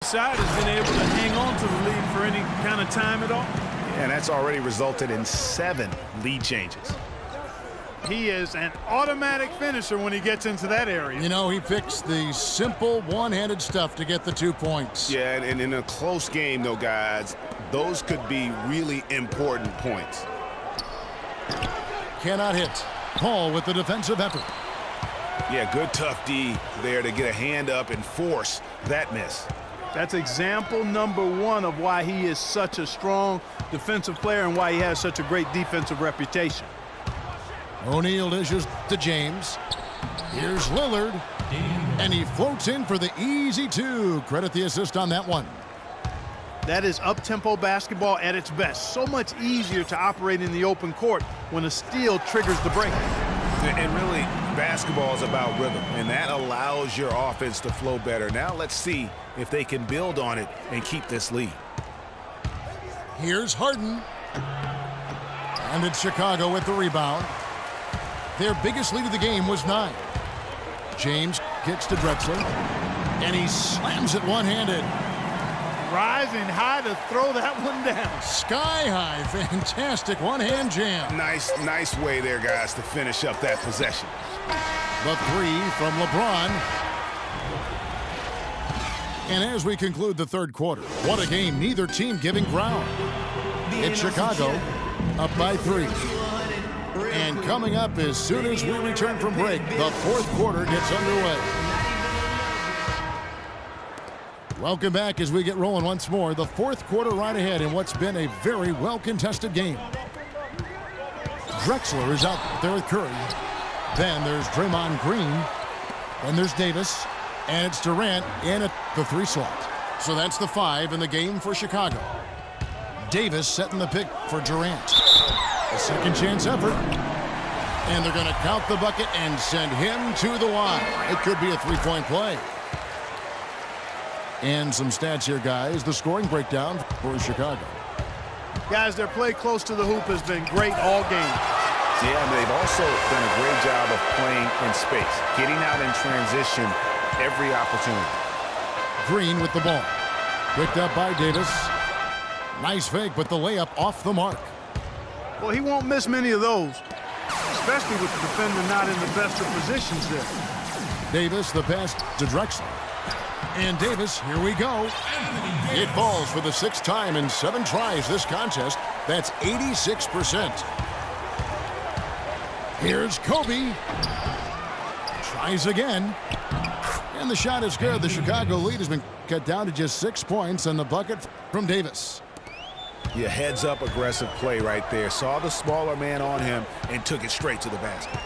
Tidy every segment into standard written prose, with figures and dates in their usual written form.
side has been able to hang on to the lead for any kind of time at all. And that's already resulted in 7 lead changes. He is an automatic finisher when he gets into that area. You know, he picks the simple one-handed stuff to get the 2 points. Yeah, and in a close game, though, guys, those could be really important points. Cannot hit. Paul with the defensive effort. Yeah, good tough D there to get a hand up and force that miss. That's example number 1 of why he is such a strong defensive player and why he has such a great defensive reputation. O'Neal dishes to James. Here's Lillard. And he floats in for the easy 2. Credit the assist on that one. That is up-tempo basketball at its best. So much easier to operate in the open court when a steal triggers the break. And really, basketball is about rhythm, and that allows your offense to flow better. Now let's see if they can build on it and keep this lead. Here's Harden. And it's Chicago with the rebound. Their biggest lead of the game was 9. James kicks to Drexler. And he slams it one-handed. Rising high to throw that one down. Sky high. Fantastic one-hand jam. Nice way there, guys, to finish up that possession. The 3 from LeBron. And as we conclude the third quarter, what a game, neither team giving ground. It's Chicago up by 3. And coming up as soon as we return from break, the fourth quarter gets underway. Welcome back as we get rolling once more. The fourth quarter right ahead in what's been a very well-contested game. Drexler is out there with Curry. Then there's Draymond Green. Then there's Davis. And it's Durant in at the 3 slot. So that's the 5 in the game for Chicago. Davis setting the pick for Durant. A second chance effort. And they're going to count the bucket and send him to the line. It could be a 3-point play. And some stats here, guys. The scoring breakdown for Chicago. Guys, their play close to the hoop has been great all game. Yeah, and they've also done a great job of playing in space, getting out in transition every opportunity. Green with the ball. Picked up by Davis. Nice fake, but the layup off the mark. Well, he won't miss many of those, especially with the defender not in the best of positions there. Davis, the pass to Drexler. And Davis, here we go. It falls for the 6th time in 7 tries this contest. That's 86%. Here's Kobe. Tries again. And the shot is good. The Chicago lead has been cut down to just 6 points, and the bucket from Davis. Yeah, heads-up aggressive play right there. Saw the smaller man on him and took it straight to the basket.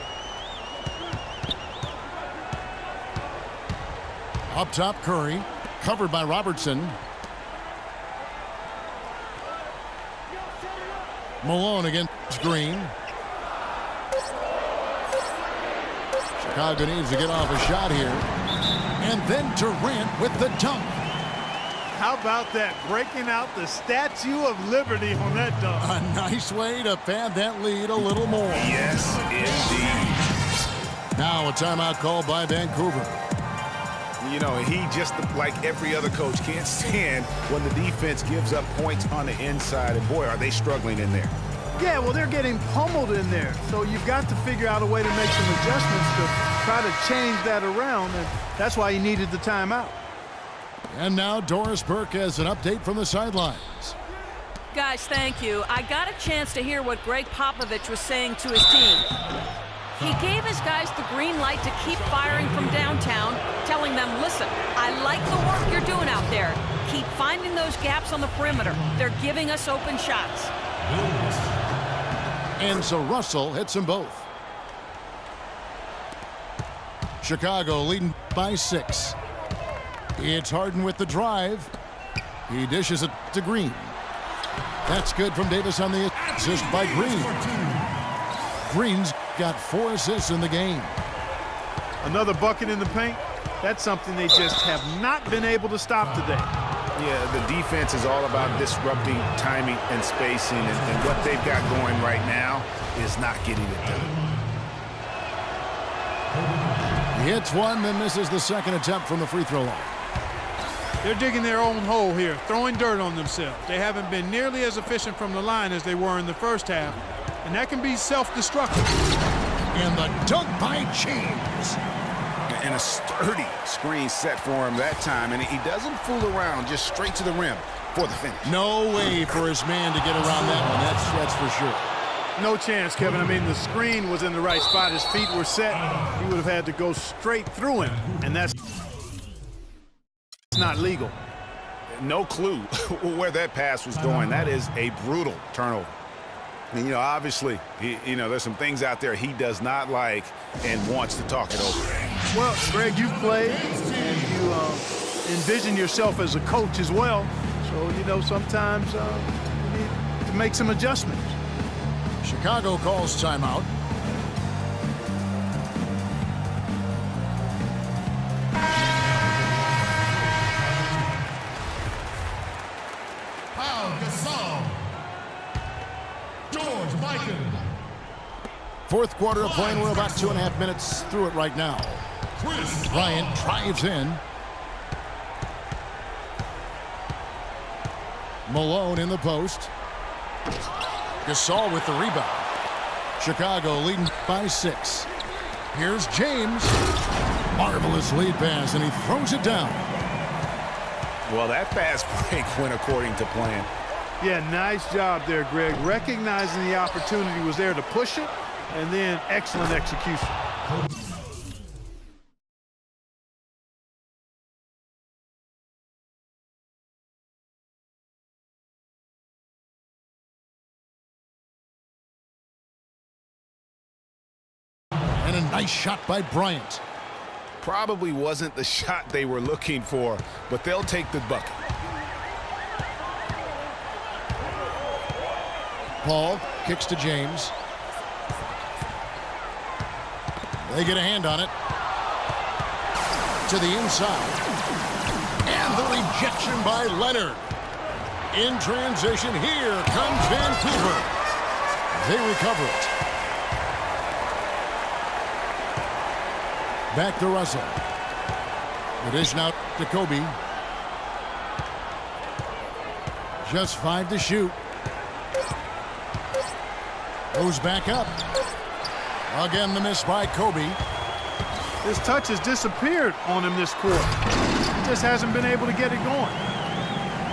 Up top, Curry. Covered by Robertson. Malone against Green. Chicago needs to get off a shot here. And then Durant with the dunk. How about that? Breaking out the Statue of Liberty on that dunk. A nice way to pad that lead a little more. Yes, indeed. Now a timeout called by Vancouver. You know, he just, like every other coach, can't stand when the defense gives up points on the inside. And boy, are they struggling in there. Yeah, well, they're getting pummeled in there. So you've got to figure out a way to make some adjustments to try to change that around. And that's why he needed the timeout. And now Doris Burke has an update from the sidelines. Guys, thank you. I got a chance to hear what Greg Popovich was saying to his team. He gave his guys the green light to keep firing from downtown, telling them, listen, I like the work you're doing out there. Keep finding those gaps on the perimeter. They're giving us open shots. And so Russell hits them both. Chicago leading by 6. It's Harden with the drive. He dishes it to Green. That's good from Davis on the assist by Green. Green's got 4 assists in the game. Another bucket in the paint. That's something they just have not been able to stop today. Yeah, the defense is all about disrupting timing and spacing, and what they've got going right now is not getting it done. He hits one, then misses the second attempt from the free throw line. They're digging their own hole here, throwing dirt on themselves. They haven't been nearly as efficient from the line as they were in the first half, and that can be self-destructive. And the dunk by James. And a sturdy screen set for him that time, and he doesn't fool around, just straight to the rim for the finish. No way for his man to get around that one, that's for sure. No chance, Kevin. I mean, the screen was in the right spot. His feet were set. He would have had to go straight through him, and that's not legal. No clue where that pass was going. That is a brutal turnover. And, you know, obviously, there's some things out there he does not like and wants to talk it over. Well, Greg, you've played, and you envision yourself as a coach as well. So, sometimes you need to make some adjustments. Chicago calls timeout. Pau Gasol. George Michael. Fourth quarter of play, and we're about 2.5 minutes through it right now. Chris Bryant drives in. Malone in the post. Gasol with the rebound. Chicago leading by 6. Here's James. Marvelous lead pass, and he throws it down. Well, that fast break went according to plan. Yeah, nice job there, Greg. Recognizing the opportunity was there to push it, and then excellent execution. And a nice shot by Bryant. Probably wasn't the shot they were looking for, but they'll take the bucket. Paul kicks to James. They get a hand on it. To the inside. And the rejection by Leonard. In transition, here comes Vancouver. They recover it. Back to Russell. The dish now to Kobe. Just 5 to shoot. Goes back up. Again, the miss by Kobe. His touch has disappeared on him this quarter. He just hasn't been able to get it going.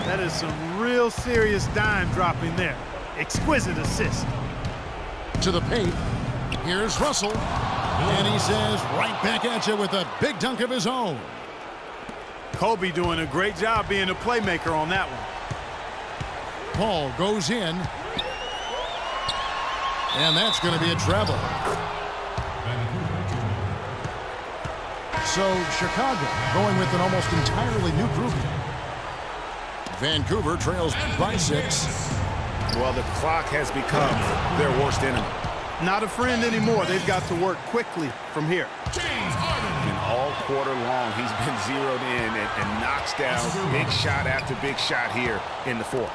That is some real serious dime dropping there. Exquisite assist. To the paint. Here's Russell. And he says right back at you with a big dunk of his own. Kobe doing a great job being a playmaker on that one. Paul goes in. And that's going to be a travel. So Chicago going with an almost entirely new group. Vancouver trails by 6. Well, the clock has become their worst enemy. Not a friend anymore. They've got to work quickly from here. James Harden. And all quarter long, he's been zeroed in and knocks down big shot after big shot here in the fourth.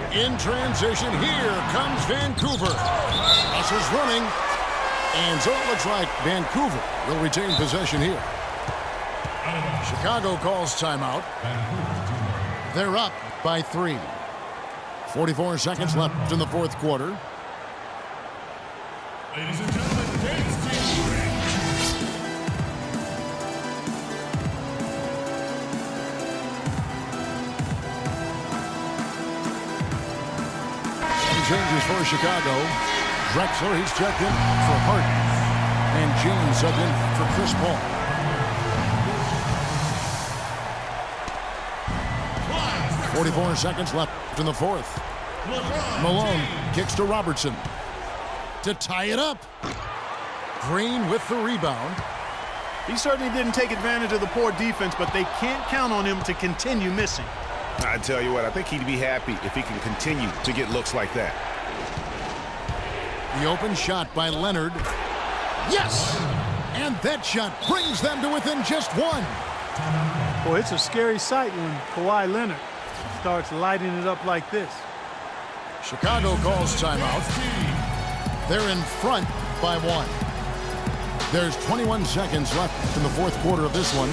In transition, here comes Vancouver. Russell's running. And so it looks like Vancouver will retain possession here. Chicago calls timeout. They're up by 3. 44 seconds left in the fourth quarter. Ladies and gentlemen, today's team. Changes for Chicago. Drexler, he's checked in for Harden. And James subbed in for Chris Paul. Clyde. 44 seconds left in the fourth. Malone kicks to Robertson. To tie it up. Green with the rebound. He certainly didn't take advantage of the poor defense, but they can't count on him to continue missing. I tell you what, I think he'd be happy if he can continue to get looks like that. The open shot by Leonard. Yes! And that shot brings them to within just 1. Boy, it's a scary sight when Kawhi Leonard starts lighting it up like this. Chicago calls timeout. They're in front by 1. There's 21 seconds left in the fourth quarter of this one.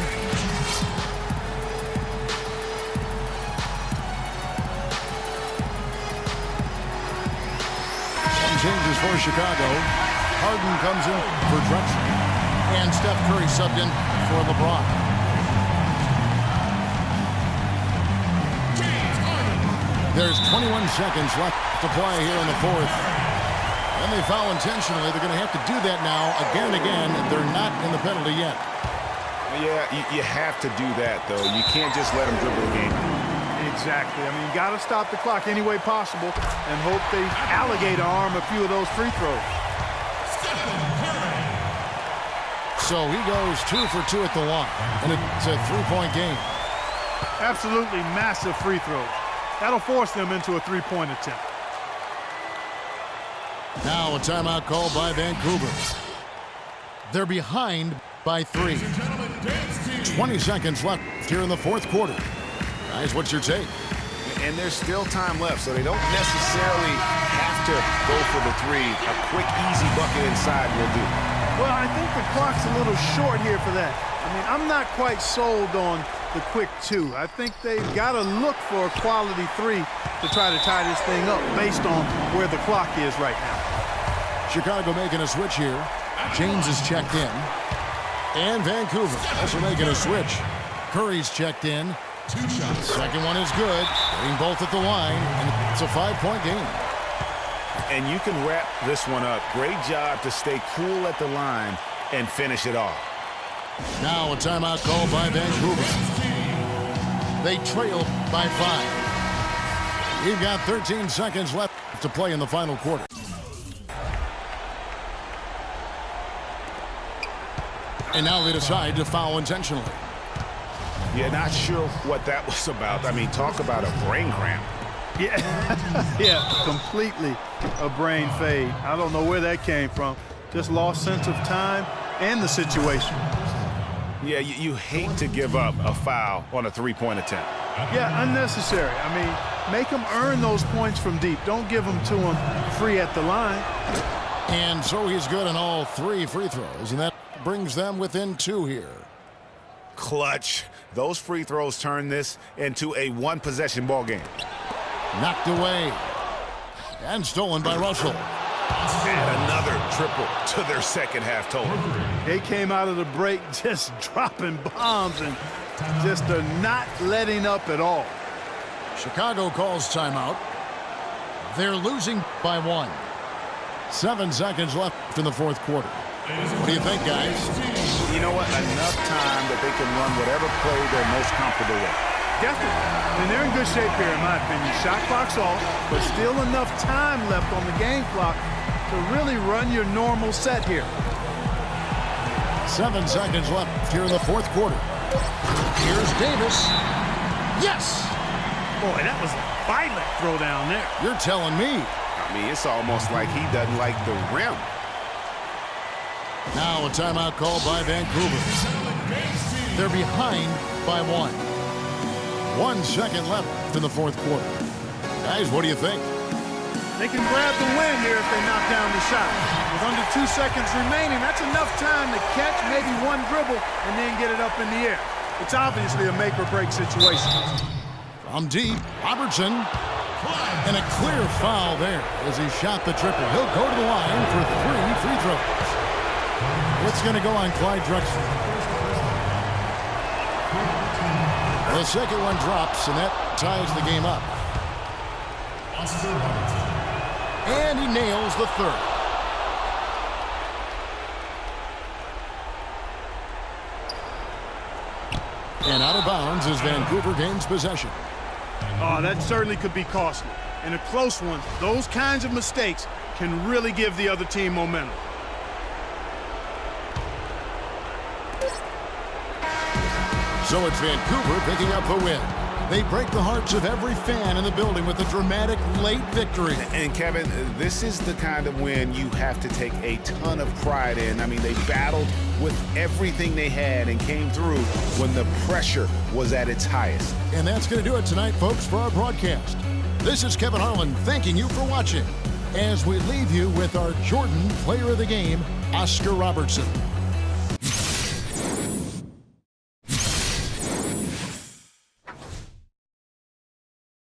changes for Chicago. Harden comes in for Drexler. And Steph Curry subbed in for LeBron. James Harden. There's 21 seconds left to play here in the fourth. And they foul intentionally. They're going to have to do that now again and again. They're not in the penalty yet. Yeah, you have to do that, though. You can't just let them dribble the game. Exactly. I mean, you got to stop the clock any way possible and hope they alligator arm a few of those free throws. Stephen Curry. So he goes 2 for 2 at the line. And it's a three-point game. Absolutely massive free throws. That'll force them into a three-point attempt. Now a timeout called by Vancouver. They're behind by 3. Ladies and gentlemen, dance team. 20 seconds left here in the fourth quarter. Guys, what's your take? And there's still time left, so they don't necessarily have to go for the three. A quick, easy bucket inside will do. Well, I think the clock's a little short here for that. I mean, I'm not quite sold on the quick 2. I think they've got to look for a quality 3 to try to tie this thing up based on where the clock is right now. Chicago making a switch here. James is checked in. And Vancouver also making a switch. Curry's checked in. 2 shots. Second one is good. Getting both at the line. And it's a 5-point game. And you can wrap this one up. Great job to stay cool at the line and finish it off. Now a timeout called by Vancouver. They trail by 5. We've got 13 seconds left to play in the final quarter. And now they decide to foul intentionally. Yeah, not sure what that was about. I mean, talk about a brain cramp. Yeah, completely a brain fade. I don't know where that came from. Just lost sense of time and the situation. Yeah, you hate to give up a foul on a three-point attempt. Yeah, unnecessary. I mean, make them earn those points from deep. Don't give them to them free at the line. And so he's good on all 3 free throws, and that brings them within 2 here. Clutch. Those free throws turn this into a one-possession ball game. Knocked away. And stolen by Russell. And another triple to their second half total. They came out of the break just dropping bombs and just not letting up at all. Chicago calls timeout. They're losing by 1. 7 seconds left in the fourth quarter. What do you think, guys? You know what? Enough time that they can run whatever play they're most comfortable with. Definitely. I mean, they're in good shape here, in my opinion. Shot clock's off, but still enough time left on the game clock to really run your normal set here. 7 seconds left here in the fourth quarter. Here's Davis. Yes! Boy, that was a violent throw down there. You're telling me. I mean, it's almost like he doesn't like the rim. Now a timeout called by Vancouver. They're behind by 1. 1 second left in the fourth quarter. Guys, what do you think? They can grab the win here if they knock down the shot. With under 2 seconds remaining, that's enough time to catch maybe one dribble and then get it up in the air. It's obviously a make-or-break situation. From deep, Robertson. And a clear foul there as he shot the triple. He'll go to the line for 3 free throws. It's going to go on Clyde Drexler. The second one drops, and that ties the game up. And he nails the third. And out of bounds as Vancouver gains possession. Oh, that certainly could be costly. In a close one, those kinds of mistakes can really give the other team momentum. So it's Vancouver picking up the win. They break the hearts of every fan in the building with a dramatic late victory. And Kevin, this is the kind of win you have to take a ton of pride in. I mean, they battled with everything they had and came through when the pressure was at its highest. And that's going to do it tonight, folks, for our broadcast. This is Kevin Harlan thanking you for watching as we leave you with our Jordan Player of the Game, Oscar Robertson.